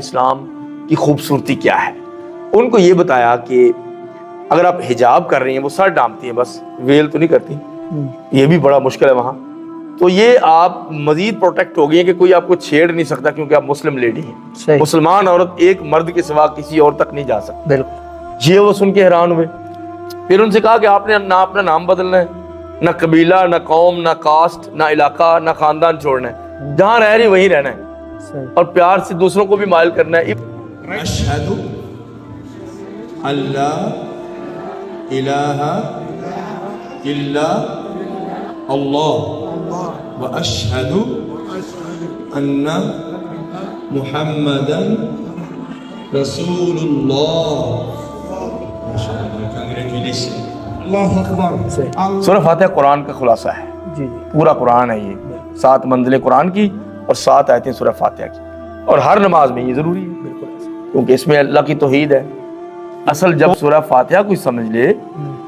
اسلام کی خوبصورتی کیا ہے. ان کو یہ بتایا کہ اگر آپ حجاب کر رہی ہیں، وہ سر ڈھانپتی ہیں بس، ویل تو نہیں کرتی، یہ بھی بڑا مشکل ہے وہاں، تو یہ آپ مزید پروٹیکٹ ہو گئی ہیں کہ کوئی آپ کو چھیڑ نہیں سکتا کیونکہ آپ مسلم لیڈی ہیں. مسلمان عورت ایک مرد کے سوا کسی اور تک نہیں جا سکتی. بالکل. یہ وہ سن کے حیران ہوئے. پھر ان سے کہا کہ آپ نے نہ اپنا نام بدلنا ہے، نہ قبیلہ، نہ قوم، نہ کاسٹ، نہ علاقہ، نہ خاندان چھوڑنا ہے، جہاں رہ رہی وہیں رہنا ہے، اور پیار سے دوسروں کو بھی مائل کرنا ہے. اشہد اللہ الہ الا اللہ و اشہد ان محمدا رسول اللہ. اللہ اکبر. سورہ فاتحہ قرآن کا خلاصہ ہے. جی پورا قرآن ہے یہ، 7 منزلیں قرآن کی اور 7 آیتیں سورہ فاتحہ کی، اور ہر نماز میں یہ ضروری ہے کیونکہ اس میں اللہ کی توحید ہے. اصل جب سورہ فاتحہ کوئی سمجھ لے،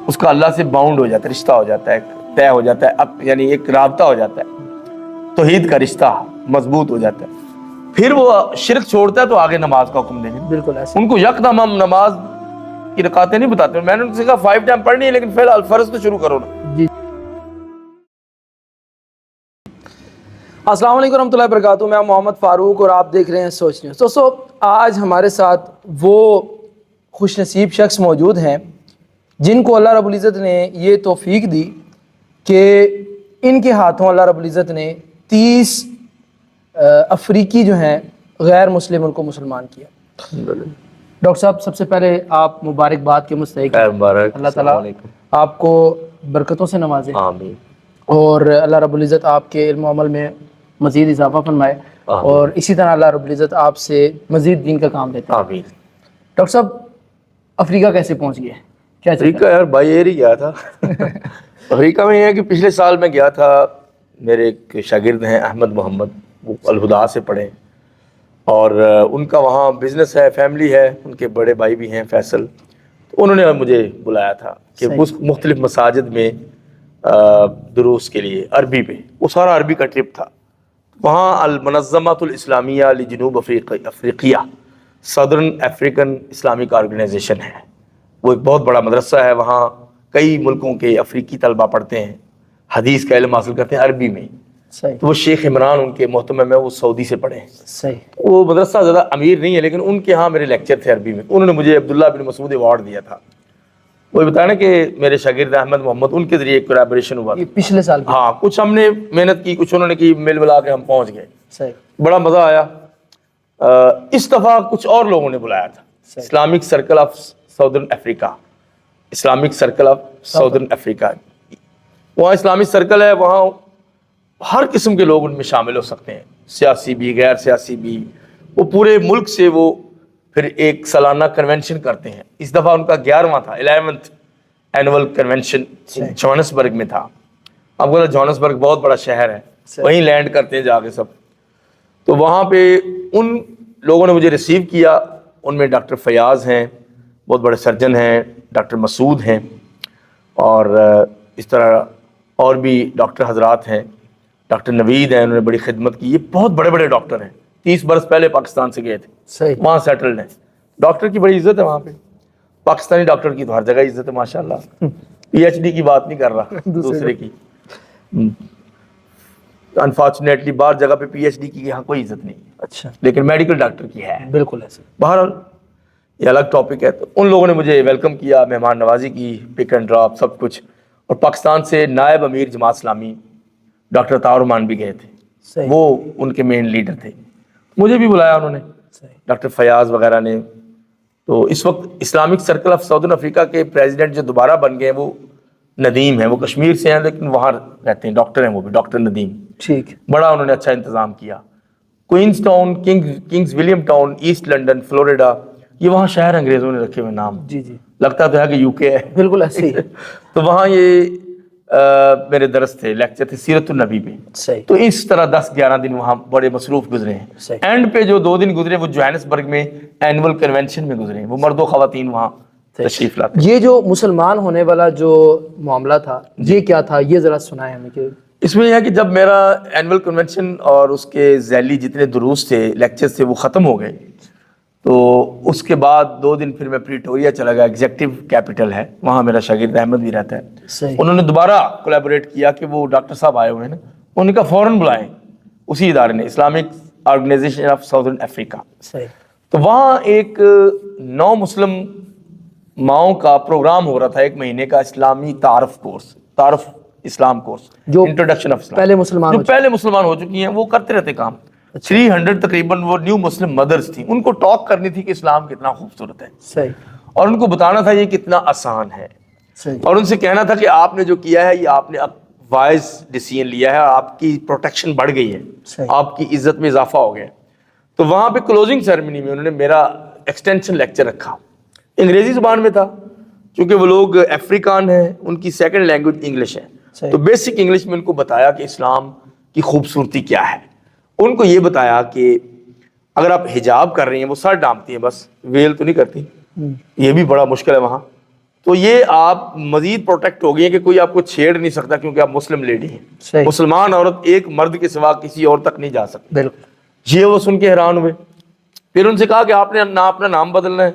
اس کا اللہ سے باؤنڈ ہو جاتا ہے، رشتہ ہو جاتا ہے، طے ہو جاتا ہے، یعنی ایک رابطہ ہو جاتا ہے، توحید کا رشتہ مضبوط ہو جاتا ہے. پھر وہ شرک چھوڑتا ہے تو آگے نماز کا حکم دیں گے. بالکل ایسا. ان کو یکدم ہم نماز کی رکعتیں نہیں بتاتے. میں نے ان سے کہا 5 ٹائم پڑھنی ہے لیکن فی الحال فرض تو شروع کرو نا. جی. السلام علیکم ورحمۃ اللہ وبرکاتہ. میں محمد فاروق اور آپ دیکھ رہے ہیں سوچ نیوز. دوستو آج ہمارے ساتھ وہ خوش نصیب شخص موجود ہیں جن کو اللہ رب العزت نے یہ توفیق دی کہ ان کے ہاتھوں اللہ رب العزت نے 30 افریقی جو ہیں غیر مسلم، ان کو مسلمان کیا. ڈاکٹر صاحب سب سے پہلے آپ مبارکباد کے مستحق ہیں. اللہ تعالیٰ آپ کو برکتوں سے نوازے. آمین. اور اللہ رب العزت آپ کے علم و عمل میں مزید اضافہ فرمائے. اور اسی طرح اللہ رب العزت آپ سے مزید دین کا کام دیتا ہے. آمین. ڈاکٹر صاحب افریقہ کیسے پہنچ گئے؟ کیا افریقہ یار بائی ایئر ہی گیا تھا. افریقہ میں یہ ہے کہ پچھلے سال میں گیا تھا. میرے ایک شاگرد ہیں احمد محمد، وہ الہدا سے پڑھے، اور ان کا وہاں بزنس ہے، فیملی ہے، ان کے بڑے بھائی بھی ہیں فیصل. تو انہوں نے مجھے بلایا تھا کہ مختلف مساجد میں دروس کے لیے عربی میں، وہ سارا عربی کا ٹرپ تھا. وہاں المنظمۃ الاسلامیہ لجنوب افریقیہ، سدرن افریقن اسلامک آرگنائزیشن ہے. وہ ایک بہت بڑا مدرسہ ہے. وہاں کئی ملکوں کے افریقی طلبہ پڑھتے ہیں، حدیث کا علم حاصل کرتے ہیں عربی میں. تو وہ شیخ عمران ان کے محتمم ہے، وہ سعودی سے پڑھے ہیں. وہ مدرسہ زیادہ امیر نہیں ہے لیکن ان کے ہاں میرے لیکچر تھے عربی میں. انہوں نے مجھے عبداللہ بن مسعود ایوارڈ دیا تھا. وہ بتایا نا کہ میرے شاگرد احمد محمد، ان کے ذریعے ایک کولیبریشن ہوا تھا پچھلے سال. ہاں، کچھ ہم نے محنت کی، کچھ انہوں نے کی، مل ملا کے ہم پہنچ گئے. بڑا مزہ آیا. اس دفعہ کچھ اور لوگوں نے بلایا تھا، Islamic Circle of Southern Africa, Islamic Circle of Southern Africa. وہاں اسلامک سرکل ہے، وہاں ہر قسم کے لوگ ان میں شامل ہو سکتے ہیں، سیاسی بھی، غیر سیاسی بھی. وہ پورے ملک سے وہ پھر ایک سالانہ کنونشن کرتے ہیں. اس دفعہ ان کا 11واں تھا، 11th اینول کنونشن جوہانسبرگ میں تھا. اب کو جوہانسبرگ بہت بڑا شہر ہے، وہیں لینڈ کرتے ہیں جا کے سب. تو وہاں پہ ان لوگوں نے مجھے ریسیو کیا. ان میں ڈاکٹر فیاض ہیں، بہت بڑے سرجن ہیں، ڈاکٹر مسعود ہیں، اور اس طرح اور بھی ڈاکٹر حضرات ہیں. ڈاکٹر نوید ہیں، انہوں نے بڑی خدمت کی. یہ بہت بڑے بڑے ڈاکٹر ہیں، 30 برس پہلے پاکستان سے گئے تھے، وہاں سیٹلڈ ہیں. ڈاکٹر کی بڑی عزت ہے وہاں پہ. پاکستانی ڈاکٹر کی تو ہر جگہ عزت ہے ماشاءاللہ. پی ایچ ڈی کی بات نہیں کر رہا، دوسرے کی. انفارچونیٹلی بعض جگہ پہ پی ایچ ڈی کی یہاں کوئی عزت نہیں. اچھا. لیکن میڈیکل ڈاکٹر کی ہے. بالکل ایسے. بہرحال یہ الگ ٹاپک ہے. تو ان لوگوں نے مجھے ویلکم کیا، مہمان نوازی کی، پک اینڈ ڈراپ سب کچھ. اور پاکستان سے نائب امیر جماعت اسلامی ڈاکٹر عطا الرحمان بھی گئے تھے، وہ ان کے مین لیڈر تھے. مجھے بھی بلایا انہوں نے، ڈاکٹر فیاض وغیرہ نے. تو اس وقت اسلامک سرکل آف ساؤدرن افریقہ کے پریزیڈنٹ جو دوبارہ بن گئے ہیں وہ ندیم ہیں. وہ کشمیر سے ہیں لیکن وہاں رہتے ہیں، ڈاکٹر ہیں وہ بھی، ڈاکٹر ندیم. ٹھیک. بڑا انہوں نے اچھا انتظام کیا. Queenstown, Kings William Town, East London, Florida, یہ وہاں شہر انگریزوں نے رکھے ہوئے نام. جی جی. لگتا تو ہے کہ یو کے ہے. بالکل ایسے ہی. تو وہاں یہ میرے درس تھے، لیکچر تھے سیرت النبی پہ. تو اس طرح 10-11 دن وہاں بڑے مصروف گزرے ہیں. اینڈ پہ جو 2 دن گزرے وہ جوہانسبرگ میں اینول کنونشن میں گزرے ہیں. وہ مرد و خواتین وہاں تشریف لاتے ہیں. یہ جو مسلمان ہونے والا جو معاملہ تھا یہ کیا تھا، یہ ذرا سنائیں ہمیں. کہ اس میں یہ ہے کہ جب میرا اینول کنونشن اور اس کے ذیلی جتنے دروس تھے، لیکچر تھے، وہ ختم ہو گئے تو اس کے بعد 2 دن پھر میں پریٹوریا چلا گیا، ایگزیکٹو کیپٹل ہے، وہاں میرا شاگرد احمد بھی رہتا ہے. صحیح. انہوں نے دوبارہ کولیبوریٹ کیا کہ وہ ڈاکٹر صاحب آئے ہوئے ہیں نا، انہوں نے کہا فوراً بلائیں اسی ادارے نے، اسلامک آرگنائزیشن آف ساؤدرن افریقہ. صحیح. تو وہاں ایک 9 مسلم ماؤں کا پروگرام ہو رہا تھا، 1 مہینے کا اسلامی تعارف کورس، تعارف اسلام کورس، جو انٹروڈکشن آف اسلام، پہلے مسلمان جو پہلے مسلمان ہو چکی ہیں وہ کرتے رہتے کام. 300 تقریباً وہ نیو مسلم مدرس تھیں، ان کو ٹاک کرنی تھی کہ اسلام کتنا خوبصورت ہے، صحیح. اور ان کو بتانا تھا یہ کتنا آسان ہے، صحیح. اور ان سے کہنا تھا کہ آپ نے جو کیا ہے یہ آپ نے وائز ڈیسیژن لیا ہے، آپ کی پروٹیکشن بڑھ گئی ہے، صحیح. آپ کی عزت میں اضافہ ہو گیا. تو وہاں پہ کلوزنگ سیرمنی میں انہوں نے میرا ایکسٹینشن لیکچر رکھا، انگریزی زبان میں تھا کیونکہ وہ لوگ افریقان ہیں، ان کی سیکنڈ لینگویج انگلش ہے. تو بیسک انگلش میں ان کو بتایا کہ اسلام کی خوبصورتی کیا ہے. ان کو یہ بتایا کہ اگر آپ حجاب کر رہی ہیں، وہ سر ڈھانپتی ہیں بس، ویل تو نہیں کرتی، یہ بھی بڑا مشکل ہے وہاں، تو یہ آپ مزید پروٹیکٹ ہو گئی ہیں کہ کوئی آپ کو چھیڑ نہیں سکتا کیونکہ آپ مسلم لیڈی ہیں. مسلمان عورت ایک مرد کے سوا کسی اور تک نہیں جا سکتی. بالکل. یہ وہ سن کے حیران ہوئے. پھر ان سے کہا کہ آپ نے نہ اپنا نام بدلنا ہے،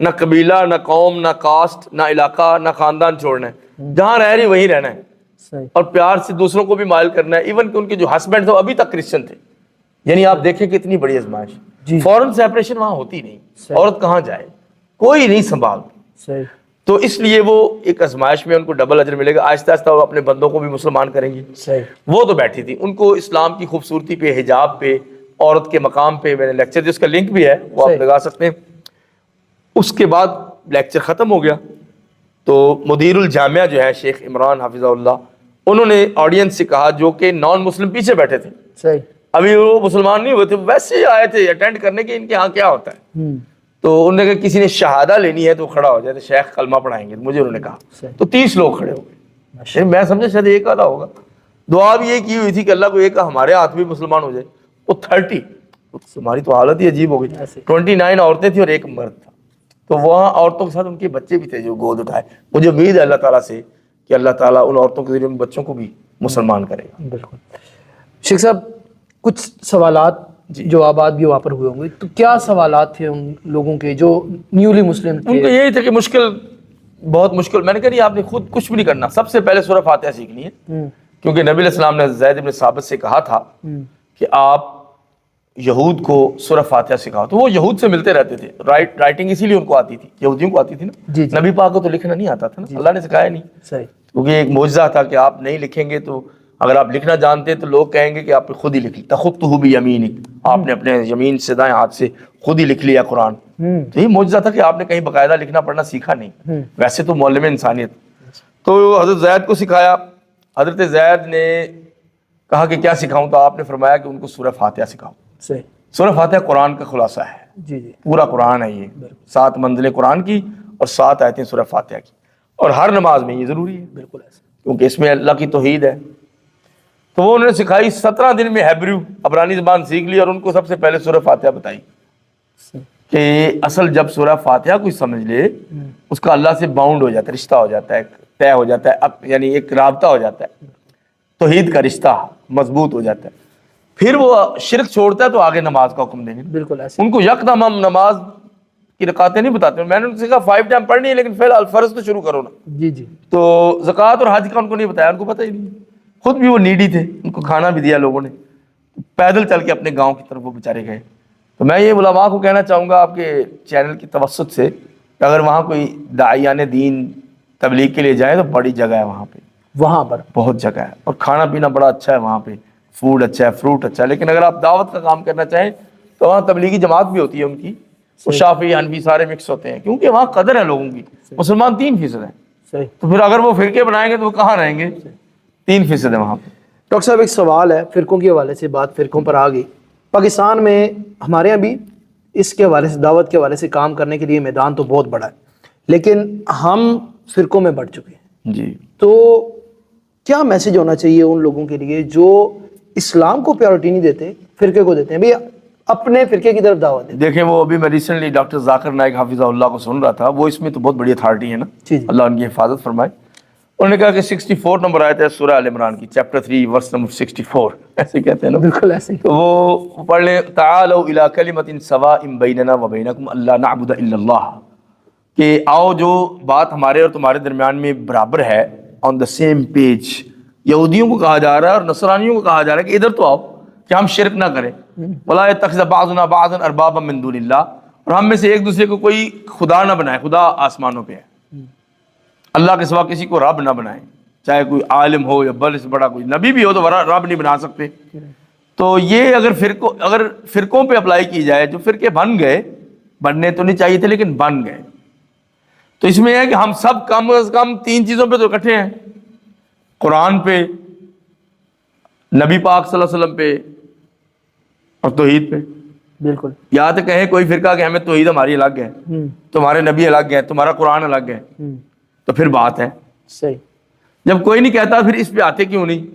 نہ قبیلہ، نہ قوم، نہ کاسٹ، نہ علاقہ، نہ خاندان چھوڑنا ہے، جہاں رہ رہی وہیں رہنا ہے. صحیح. اور پیار سے دوسروں کو بھی مائل کرنا ہے. ایون کہ ان کے جو ہسبینڈ تھے وہ ابھی تک کرسچن تھے. یعنی آپ دیکھیں کتنی بڑی آزمائش. فوراً سیپریشن وہاں ہوتی نہیں، عورت کہاں جائے، کوئی نہیں سنبھالتی. صحیح. تو اس لیے وہ ایک آزمائش میں ان کو ڈبل اجر ملے گا. آہستہ آہستہ وہ اپنے بندوں کو بھی مسلمان کریں گے. صحیح. وہ تو بیٹھی تھی، ان کو اسلام کی خوبصورتی پہ، حجاب پہ، عورت کے مقام پہ میں نے لیکچر، جس کا لنک بھی ہے وہ آپ لگا سکتے ہیں. اس کے بعد لیکچر ختم ہو گیا تو مدیر الجامعہ جو ہے شیخ عمران حفظہ اللہ، انہوں نے آڈینس سے کہا جو کہ نان مسلم پیچھے بیٹھے تھے، صحیح. ابھی وہ مسلمان نہیں ہوئے تھے، ویسے ہی آئے تھے اٹینڈ کرنے کے ان کے ہاں کیا ہوتا ہے. تو انہوں نے کہا کسی نے شہادہ لینی ہے تو کھڑا ہو جائے، تو شیخ کلمہ پڑھائیں گے. مجھے انہوں نے کہا تو 30 لوگ کھڑے ہو گئے. میں سمجھا شاید ایک آدھا ہوگا. دعا بھی یہ کی ہوئی تھی کہ اللہ کو ایک ہمارے ہاتھ بھی مسلمان ہو جائے. وہ 30، ہماری تو حالت ہی عجیب ہو گئی. 29 عورتیں تھیں اور 1 مرد تھا. تو وہاں عورتوں کے ساتھ ان کے بچے بھی تھے جو گود اٹھائے. مجھے امید ہے اللہ تعالیٰ سے کہ اللہ تعالیٰ ان عورتوں کے ذریعے ان بچوں کو بھی مسلمان کرے گا. بالکل. شیخ صاحب کچھ سوالات جوابات بھی وہاں پر ہوئے ہوں گے، تو کیا سوالات تھے ان لوگوں کے جو نیولی مسلم تھے؟ ان کو یہی تھا کہ مشکل، بہت مشکل. میں نے کہا نہیں، آپ نے خود کچھ بھی نہیں کرنا، سب سے پہلے سورہ فاتحہ سیکھنی ہے. کیونکہ نبی علیہ السلام نے زید بن ثابت سے کہا تھا کہ آپ یہود کو سورہ فاتحہ سکھاؤ. تو وہ یہود سے ملتے رہتے تھے، رائٹنگ اسی لیے ان کو آتی تھی، یہودیوں کو آتی تھی نا. نبی پاک کو تو لکھنا نہیں آتا تھا نا، اللہ نے سکھایا نہیں. کیونکہ ایک معجزہ تھا کہ آپ نہیں لکھیں گے تو اگر آپ لکھنا جانتے تو لوگ کہیں گے کہ آپ نے خود ہی لکھ لیا، تخطہ بیمینک، آپ نے اپنے یمین سے دائیں ہاتھ سے خود ہی لکھ لیا قرآن. تو یہ معجزہ تھا کہ آپ نے کہیں باقاعدہ لکھنا پڑھنا سیکھا نہیں. ویسے تو معلم انسانیت. تو حضرت زید کو سکھایا. حضرت زید نے کہا کہ کیا سکھاؤں، تو آپ نے فرمایا کہ ان کو سورہ فاتحہ سکھاؤ. سورہ فاتحہ قرآن کا خلاصہ ہے، پورا قرآن ہے. یہ 7 منزلیں قرآن کی اور 7 آیتیں سورہ فاتحہ کی، اور ہر نماز میں یہ ضروری ہے. بالکل ایسا، کیونکہ اس میں اللہ کی توحید ہے. تو وہ انہوں نے سکھائی. 17 دن میں ہیبریو عبرانی زبان سیکھ لی، اور ان کو سب سے پہلے سورہ فاتحہ بتائی کہ اصل جب سورہ فاتحہ کوئی سمجھ لے اس کا اللہ سے باؤنڈ ہو جاتا ہے، رشتہ ہو جاتا ہے، طے ہو جاتا ہے، یعنی ایک رابطہ ہو جاتا ہے، توحید کا رشتہ مضبوط ہو جاتا ہے. پھر وہ شرک چھوڑتا ہے تو آگے نماز کا حکم دیں گے. بالکل ایسے ان کو یکدم ہم نماز کی رکعتیں نہیں بتاتے. میں نے ان سے کہا 5 ٹائم پڑھنی ہے لیکن فی الحال فرض تو شروع کرو نا. تو زکوٰۃ اور حج کا ان کو نہیں بتایا، ان کو پتہ ہی نہیں. خود بھی وہ نیڈی تھے، ان کو کھانا بھی دیا لوگوں نے. پیدل چل کے اپنے گاؤں کی طرف وہ بیچارے گئے. تو میں یہ علماء کو کہنا چاہوں گا آپ کے چینل کی توسط سے کہ اگر وہاں کوئی داعیان دین تبلیغ کے لیے جائیں تو بڑی جگہ ہے وہاں پہ، وہاں پر بہت جگہ ہے، اور کھانا پینا بڑا اچھا ہے وہاں پہ، فوڈ اچھا ہے، فروٹ اچھا ہے. لیکن اگر آپ دعوت کا کام کرنا چاہیں تو وہاں تبلیغی جماعت بھی ہوتی ہے ان کی، وہ شافعی حنفی سارے مکس ہوتے ہیں، کیونکہ وہاں قدر ہے لوگوں کی. مسلمان 3% ہیں، تو پھر اگر وہ فرقے بنائیں گے تو وہ کہاں رہیں گے؟ 3% ہے وہاں پہ. ڈاکٹر صاحب ایک سوال ہے، فرقوں کے حوالے سے بات فرقوں پر آ گئی. پاکستان میں ہمارے یہاں بھی اس کے حوالے سے، دعوت کے حوالے سے کام کرنے کے لیے میدان تو بہت بڑا ہے، لیکن ہم فرقوں میں بڑھ چکے ہیں. جی، تو کیا میسج ہونا چاہیے ان لوگوں کے لیے جو اسلام کو پریورٹی نہیں دیتے، فرقے کو دیتے ہیں؟ بھئی اپنے فرقے کی طرف دعوت دیں. دیکھیں وہ ابھی میں ریسنٹلی ڈاکٹر ذاکر نائک حافظہ اللہ کو سن رہا تھا، وہ اس میں تو بہت بڑی اتھارٹی ہے نا، اللہ ان کی حفاظت فرمائے. انہوں نے کہا کہ 64 نمبر آیت ہے سورہ ال عمران کی، چیپٹر 3 ورس نمبر 64. ایسے کہتے ہیں نا، بالکل ایسے ہی. تو وہ پڑھ لیں تعالوا الی کلمۃ سواء بیننا وبینکم اللہ نعبد الا اللہ، کہ آؤ جو بات ہمارے اور تمہارے درمیان میں برابر ہے، آن دا سیم پیج. یہودیوں کو کہا جا رہا ہے اور نصرانیوں کو کہا جا رہا ہے کہ ادھر تو آؤ کہ ہم شرک نہ کریں. ولا یتخذ بعضنا بعضا اربابا من دون اللہ، اور ہم میں سے ایک دوسرے کو کوئی خدا نہ بنائے. خدا آسمانوں پہ ہے، اللہ کے سوا کسی کو رب نہ بنائے، چاہے کوئی عالم ہو یا بل سے بڑا کوئی نبی بھی ہو تو رب نہیں بنا سکتے. تو یہ اگر فرقوں پہ اپلائی کی جائے، جو فرقے بن گئے، بننے تو نہیں چاہیے تھے لیکن بن گئے، تو اس میں یہ ہے کہ ہم سب کم از کم 3 چیزوں پہ تو اکٹھے ہیں، قرآن پہ، نبی پاک صلی اللہ علیہ وسلم پہ، اور توحید پہ. بالکل. یا تو کہیں کوئی فرقہ کہ ہمیں توحید ہماری الگ ہے، تمہارے نبی الگ ہے، تمہارا قرآن الگ ہے، تو پھر بات ہے. صحیح. جب کوئی نہیں کہتا پھر اس پہ آتے کیوں نہیں؟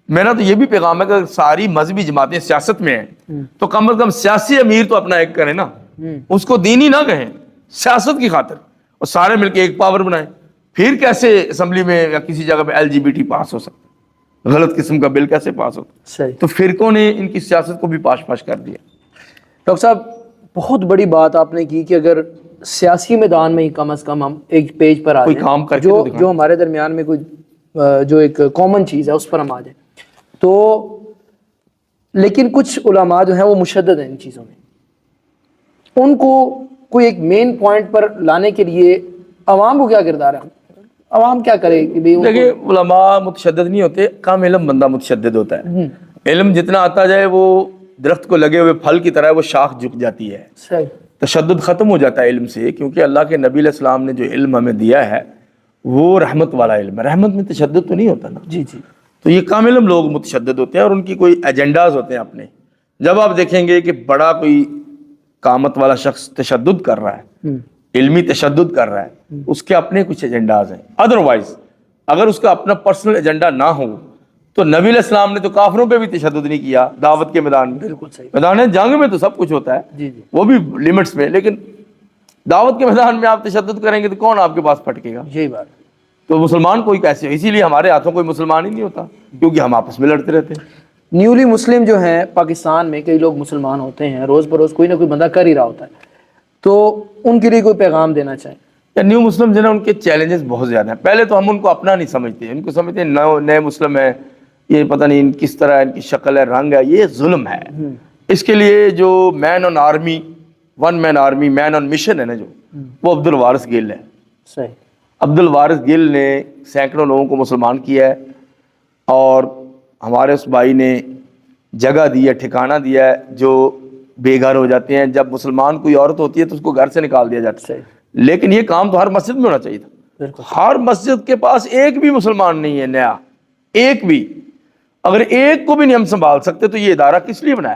میرا تو یہ بھی پیغام ہے کہ اگر ساری مذہبی جماعتیں سیاست میں ہیں تو کم از کم سیاسی امیر تو اپنا ایک کریں نا، اس کو دینی نہ کہیں، سیاست کی خاطر، اور سارے مل کے ایک پاور بنائیں. پھر کیسے اسمبلی میں یا کسی جگہ پہ LGBT پاس ہو سکتا، غلط قسم کا بل کیسے پاس ہوتا؟ صحیح. تو فرقوں نے ان کی سیاست کو بھی پاش پاش کر دیا. ڈاکٹر صاحب بہت بڑی بات آپ نے کی کہ اگر سیاسی میدان میں ہی کم از کم ہم ایک پیج پر آ کوئی جائیں، کام کر کے تو دکھائیں. جو ہمارے درمیان میں کوئی جو ایک کامن چیز ہے اس پر ہم آ جائیں. تو لیکن کچھ علماء جو ہیں وہ مشدد ہیں ان چیزوں میں، ان کو کوئی ایک مین پوائنٹ پر لانے کے لیے عوام کو کیا کردار ہے؟ عوام کیا کرے کہ بھئی دیکھیں علماء متشدد نہیں ہوتے، کم علم بندہ متشدد ہوتا ہے. علم جتنا آتا جائے وہ درخت کو لگے ہوئے پھل کی طرح وہ شاخ جھک جاتی ہے. صحیح. تشدد ختم ہو جاتا ہے علم سے، کیونکہ اللہ کے نبی علیہ السلام نے جو علم ہمیں دیا ہے وہ رحمت والا علم ہے. رحمت میں تشدد تو نہیں ہوتا نا. جی جی. تو یہ کام علم لوگ متشدد ہوتے ہیں اور ان کی کوئی ایجنڈاز ہوتے ہیں اپنے. جب آپ دیکھیں گے کہ بڑا کوئی قامت والا شخص تشدد کر رہا ہے، علمی تشدد کر رہا ہے، اس کے اپنے کچھ ایجنڈاز ہیں. ادروائز اگر اس کا اپنا پرسنل ایجنڈا نہ ہو تو نبی علیہ السلام نے تو کافروں پہ بھی تشدد نہیں کیا دعوت کے میدان میں. بالکل صحیح. میدان جنگ میں تو سب کچھ ہوتا ہے، جی جی. وہ بھی لمٹس میں، لیکن دعوت کے میدان میں آپ تشدد کریں گے تو کون آپ کے پاس پھٹکے گا؟ یہی بات. تو مسلمان کوئی کیسے؟ اسی لیے ہمارے ہاتھوں کوئی مسلمان ہی نہیں ہوتا، کیونکہ ہم آپس میں لڑتے رہتے ہیں. نیولی مسلم جو ہیں پاکستان میں کئی لوگ مسلمان ہوتے ہیں، روز بروز کوئی نہ کوئی بندہ کر ہی رہا ہوتا ہے، تو ان کے لیے کوئی پیغام دینا چاہیں؟ نیو مسلم جو ہے ان کے چیلنجز بہت زیادہ ہیں. پہلے تو ہم ان کو اپنا نہیں سمجھتے، ان کو سمجھتے ہیں نئے مسلم ہیں، یہ پتہ نہیں ان کس طرح ان کی شکل ہے، رنگ ہے. یہ ظلم ہے. اس کے لیے جو مین آن آرمی، ون مین آرمی، مین آن مشن ہے نا، جو وہ عبد الوارث گل ہے. صحیح. عبد الوارث گل نے سینکڑوں لوگوں کو مسلمان کیا ہے، اور ہمارے اس بھائی نے جگہ دی ہے، ٹھکانہ دیا ہے جو بے گھر ہو جاتے ہیں. جب مسلمان کوئی عورت ہوتی ہے تو اس کو گھر سے نکال دیا جاتا ہے. لیکن یہ کام تو ہر مسجد میں ہونا چاہیے تھا. ہر مسجد کے پاس ایک بھی مسلمان نہیں ہے نیا، ایک بھی. اگر ایک کو بھی نہیں ہم سنبھال سکتے تو یہ ادارہ کس لیے بنایا؟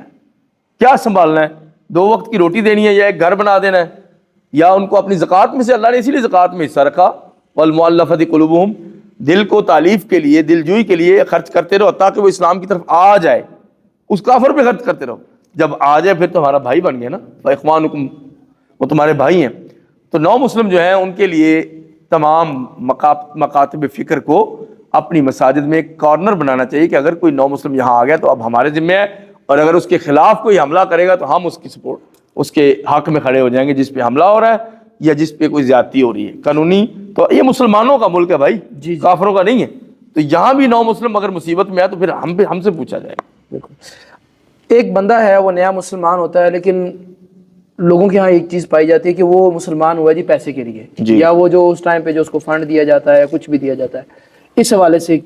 کیا سنبھالنا ہے؟ 2 وقت کی روٹی دینی ہے یا ایک گھر بنا دینا ہے؟ یا ان کو اپنی زکوٰۃ میں سے، اللہ نے اسی لیے زکوٰۃ میں حصہ رکھا، والمؤلفۃ قلوبہم، دل کو تالیف کے لیے، دل جوئی کے لیے خرچ کرتے رہو تاکہ وہ اسلام کی طرف آ جائے. اس کافر پہ خرچ کرتے رہو، جب آ جائے پھر تمہارا بھائی بن گیا نا. فاخوانکم، وہ تمہارے بھائی ہیں. تو نو مسلم جو ہیں ان کے لیے تمام مکاتب فکر کو اپنی مساجد میں ایک کارنر بنانا چاہیے کہ اگر کوئی نو مسلم یہاں آ گیا تو اب ہمارے ذمہ ہے، اور اگر اس کے خلاف کوئی حملہ کرے گا تو ہم اس کی سپورٹ، اس کے حق میں کھڑے ہو جائیں گے جس پہ حملہ ہو رہا ہے یا جس پہ کوئی زیادتی ہو رہی ہے قانونی. تو یہ مسلمانوں کا ملک ہے بھائی، کافروں کا نہیں ہے. تو یہاں بھی نو مسلم اگر مصیبت میں ہے تو پھر ہم سے پوچھا جائے گا. بالکل. ایک بندہ ہے وہ نیا مسلمان ہوتا ہے، لیکن لوگوں کے ہاں ایک چیز پائی جاتی ہے کہ وہ مسلمان ہوا جی پیسے کے لیے، یا وہ جو اس ٹائم پہ جو اس کو فنڈ دیا جاتا ہے، کچھ بھی دیا جاتا ہے. اس حوالے سے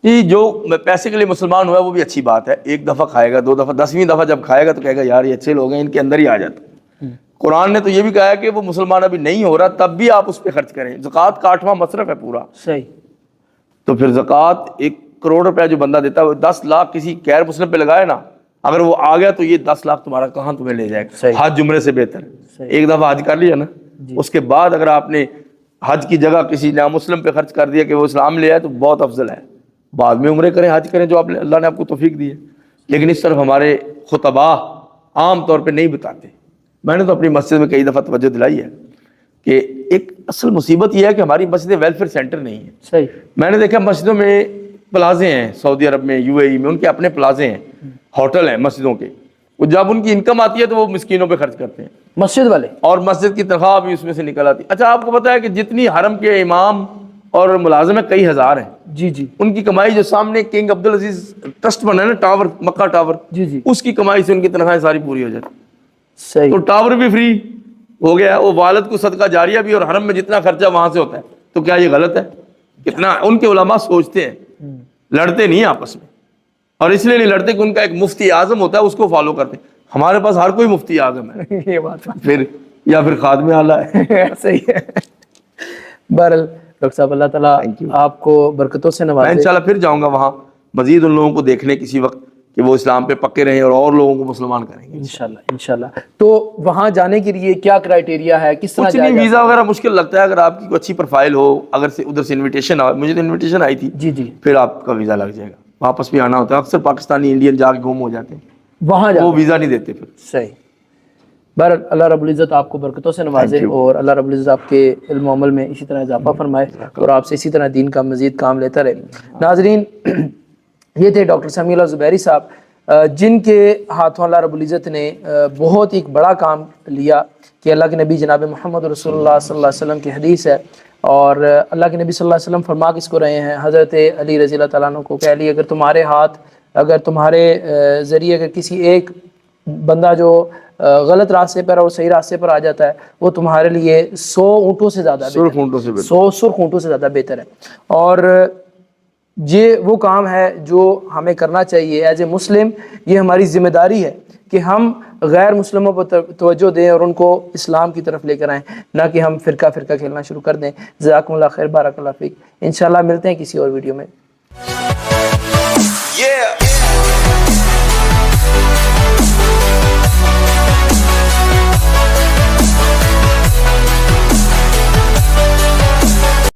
جی، جو پیسے کے لیے مسلمان ہوا ہے وہ بھی اچھی بات ہے. 1 دفعہ کھائے گا، 2 دفعہ، 10ویں دفعہ جب کھائے گا تو کہے گا یار یہ اچھے لوگ ہیں، ان کے اندر ہی آ جاتا. قرآن نے تو یہ بھی کہا ہے کہ وہ مسلمان ابھی نہیں ہو رہا تب بھی آپ اس پہ خرچ کریں. زکوٰۃ کا 8واں مصرف ہے پورا. صحیح. تو پھر زکوٰۃ 1 کروڑ روپیہ جو بندہ دیتا ہے وہ 10 لاکھ کسی غیر مسلم پہ لگائے نا، اگر وہ آ گیا تو یہ 10 لاکھ تمہارا کہاں تمہیں لے جائے گا. حج عمرے سے بہتر. 1 دفعہ حج کر لیا نا، اس کے بعد اگر آپ نے حج کی جگہ کسی نامسلم پہ خرچ کر دیا کہ وہ اسلام لے آئے تو بہت افضل ہے. بعد میں عمرے کریں، حج کریں، جو اللہ نے آپ کو توفیق دی ہے. لیکن اس طرف ہمارے خطباء عام طور پہ نہیں بتاتے. میں نے تو اپنی مسجد میں کئی دفعہ توجہ دلائی ہے کہ ایک اصل مصیبت یہ ہے کہ ہماری مسجدیں ویلفیئر سینٹر نہیں ہیں. صحیح. میں نے دیکھا مسجدوں میں پلازے ہیں، سعودی عرب میں، UAE میں ان کے اپنے پلازے ہیں. ہوٹل ہیں مسجدوں کے, وہ جب ان کی انکم آتی ہے تو وہ مسکینوں پہ خرچ کرتے ہیں, مسجد والے. اور مسجد کی تنخواہ بھی اس میں سے نکل آتی ہے. اچھا آپ کو پتہ ہے کہ جتنی حرم کے امام اور ملازم ہیں کئی ہزار ہیں, جی جی ان کی کمائی جو سامنے کنگ عبدالعزیز ٹرسٹ بنا ہے نا, ٹاور, مکہ ٹاور, جی جی اس کی کمائی سے ان کی تنخواہیں ساری پوری ہو جاتی. صحیح. تو ٹاور بھی فری ہو گیا, وہ والد کو صدقہ جاریہ بھی, اور حرم میں جتنا خرچہ وہاں سے ہوتا ہے. تو کیا یہ غلط ہے؟ کتنا ان کے علماء سوچتے ہیں, لڑتے نہیں آپس میں, اور اس لیے نہیں لڑتے کہ ان کا ایک مفتی اعظم ہوتا ہے, اس کو فالو کرتے ہیں. ہمارے پاس ہر کوئی مفتی اعظم ہے, یہ بات پھر یا پھر خادم اعلیٰ ہے. صحیح ہے. بہرحال ڈاکٹر صاحب اللہ تعالیٰ آپ کو برکتوں سے میں نوازے. انشاءاللہ پھر جاؤں گا وہاں مزید ان لوگوں کو دیکھنے کسی وقت کہ وہ اسلام پہ پکے رہیں اور لوگوں کو مسلمان کریں گے انشاءاللہ انشاءاللہ. تو وہاں جانے کے لیے کیا کرائٹیریا ہے, کس طرح کچھ جایا نہیں, جا ویزا وغیرہ مشکل لگتا ہے. اگر آپ کی کوئی اچھی پروفائل ہو, اگر سے ادھر سے انویٹیشن آ, مجھے تو انویٹیشن آئی تھی, جی جی پھر آپ کا ویزا لگ جائے گا. واپس بھی آنا ہوتا ہے, اکثر پاکستانی انڈین جا کے گم ہو جاتے ہیں, وہاں جا وہ ویزا نہیں دیتے پھر. صحیح. بہرحال اللہ رب العزت آپ کو برکتوں سے نوازے, اور اللہ رب العزت آپ کے علم و عمل میں اسی طرح اضافہ فرمائے, اور آپ سے اسی طرح دین کا مزید کام لیتا رہے. ناظرین, یہ تھے ڈاکٹر سمیع اللہ زبیری صاحب, جن کے ہاتھوں اللہ رب العزت نے بہت ایک بڑا کام لیا کہ اللہ کے نبی جناب محمد رسول اللہ صلی اللہ علیہ وسلم کی حدیث ہے, اور اللہ کے نبی صلی اللہ علیہ وسلم فرما کس کو رہے ہیں, حضرت علی رضی اللہ تعالیٰ عنہ کو, کہ علی اگر تمہارے ہاتھ, اگر تمہارے ذریعے اگر کسی ایک بندہ جو غلط راستے پر اور صحیح راستے پر آ جاتا ہے, وہ تمہارے لیے 100 اونٹوں سے زیادہ بہتر ہے, سرخ اونٹوں سے بہتر, 100 سرخ اونٹوں سے زیادہ بہتر ہے. اور یہ وہ کام ہے جو ہمیں کرنا چاہیے ایز اے مسلم. یہ ہماری ذمہ داری ہے کہ ہم غیر مسلموں پر توجہ دیں اور ان کو اسلام کی طرف لے کر آئیں, نہ کہ ہم فرقہ فرقہ کھیلنا شروع کر دیں. جزاکم اللہ خیر, بارک اللہ فیک. انشاءاللہ ملتے ہیں کسی اور ویڈیو میں.